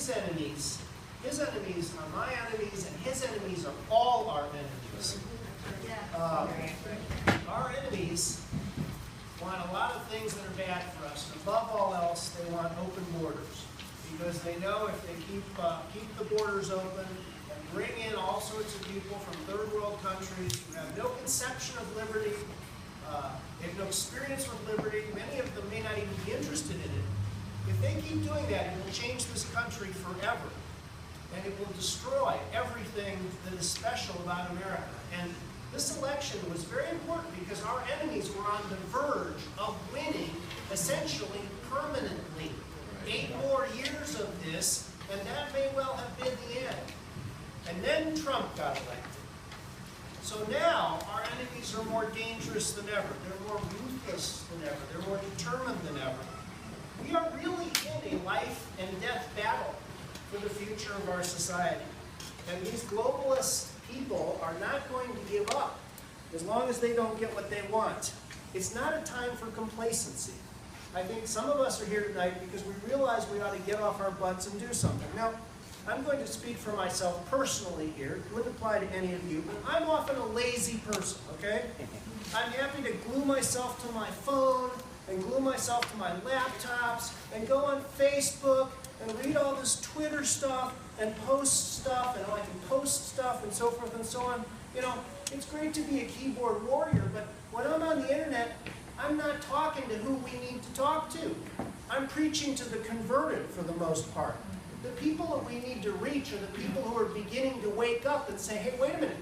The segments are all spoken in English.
his enemies are my enemies, and his enemies are all our enemies. Our enemies want a lot of things that are bad for us. And above all else, they want open borders, because they know if they keep the borders open and bring in all sorts of people from third world countries who have no conception of liberty, they have no experience with liberty, many of them may not even be interested in it. If they keep doing that, it will change this country forever. And it will destroy everything that is special about America. And this election was very important because our enemies were on the verge of winning, essentially permanently. 8 more years of this, and that may well have been the end. And then Trump got elected. So now our enemies are more dangerous than ever. They're more ruthless than ever. They're more determined than ever. We are really in a life and death battle for the future of our society. And these globalist people are not going to give up as long as they don't get what they want. It's not a time for complacency. I think some of us are here tonight because we realize we ought to get off our butts and do something. Now, I'm going to speak for myself personally here. It wouldn't apply to any of you, but I'm often a lazy person, okay? I'm happy to glue myself to my phone and glue myself to my laptops and go on Facebook and read all this Twitter stuff and post stuff, and I can post stuff and so forth and so on. You know, it's great to be a keyboard warrior, but when I'm on the internet, I'm not talking to who we need to talk to. I'm preaching to the converted for the most part. The people that we need to reach are the people who are beginning to wake up and say, hey, wait a minute,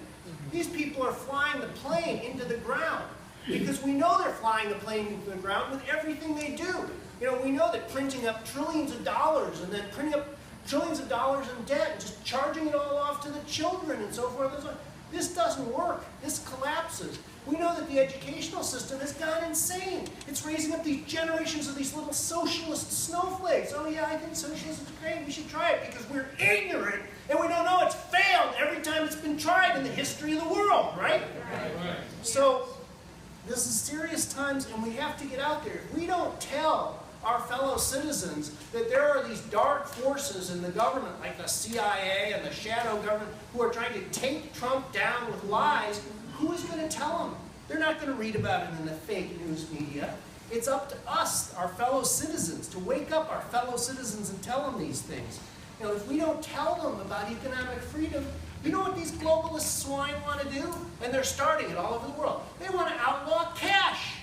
these people are flying the plane into the ground. Because we know they're flying the plane into the ground with everything they do. You know, we know that printing up trillions of dollars and then printing up trillions of dollars in debt and just charging it all off to the children and so forth and so on. This doesn't work. This collapses. We know that the educational system has gone insane. It's raising up these generations of these little socialist snowflakes. Oh yeah, I think socialism is great. We should try it because we're ignorant and we don't know it's failed every time it's been tried in the history of the world, right? Right. So this is serious times and we have to get out there. If we don't tell our fellow citizens that there are these dark forces in the government, like the CIA and the shadow government, who are trying to take Trump down with lies, who is going to tell them? They're not going to read about it in the fake news media. It's up to us, our fellow citizens, to wake up our fellow citizens and tell them these things. You know, if we don't tell them about economic freedom, you know what these globalist swine want to do? And they're starting it all over the world. They want to outlaw cash.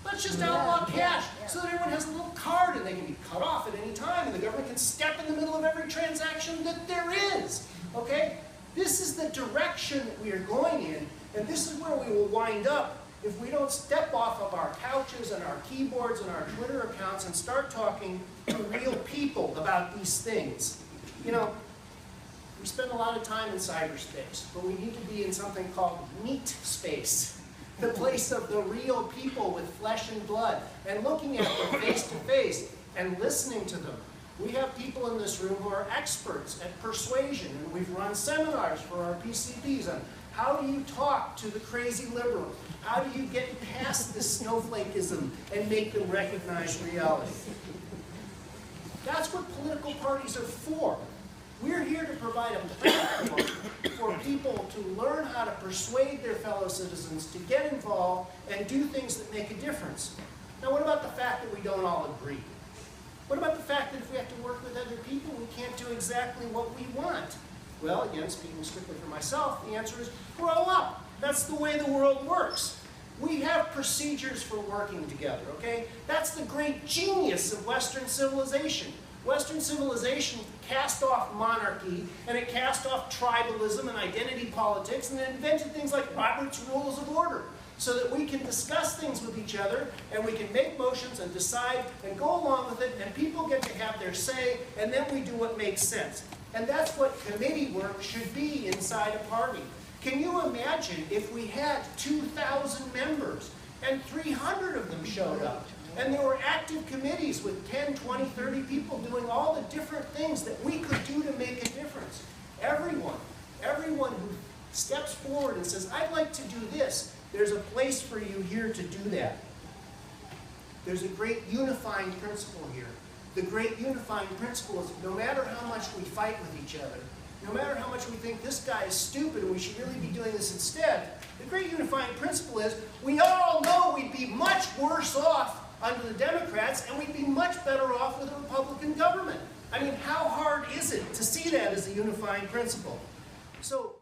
Let's just outlaw cash so that everyone has a little card and they can be cut off at any time and the government can step in the middle of every transaction that there is. Okay? This is the direction that we are going in, and this is where we will wind up if we don't step off of our couches and our keyboards and our Twitter accounts and start talking to real people about these things. You know, we spend a lot of time in cyberspace, but we need to be in something called meat space. The place of the real people with flesh and blood, and looking at them face to face and listening to them. We have people in this room who are experts at persuasion, and we've run seminars for our PCPs on how do you talk to the crazy liberal? How do you get past this snowflakism and make them recognize reality? That's what political parties are for. We're here to provide a platform for people to learn how to persuade their fellow citizens to get involved and do things that make a difference. Now, what about the fact that we don't all agree? What about the fact that if we have to work with other people, we can't do exactly what we want? Well, again, speaking strictly for myself, the answer is grow up. That's the way the world works. We have procedures for working together, okay? That's the great genius of Western civilization. Western civilization cast off monarchy, and it cast off tribalism and identity politics, and it invented things like Robert's Rules of Order, so that we can discuss things with each other, and we can make motions and decide and go along with it, and people get to have their say, and then we do what makes sense. And that's what committee work should be inside a party. Can you imagine if we had 2,000 members, and 300 of them showed up? And there were active committees with 10, 20, 30 people doing all the different things that we could do to make a difference. Everyone who steps forward and says, I'd like to do this, there's a place for you here to do that. There's a great unifying principle here. the great unifying principle is no matter how much we fight with each other, no matter how much we think this guy is stupid and we should really be doing this instead, the great unifying principle is we all know we'd be much worse off under the Democrats and we'd be much better off with a Republican government. I mean, how hard is it to see that as a unifying principle? So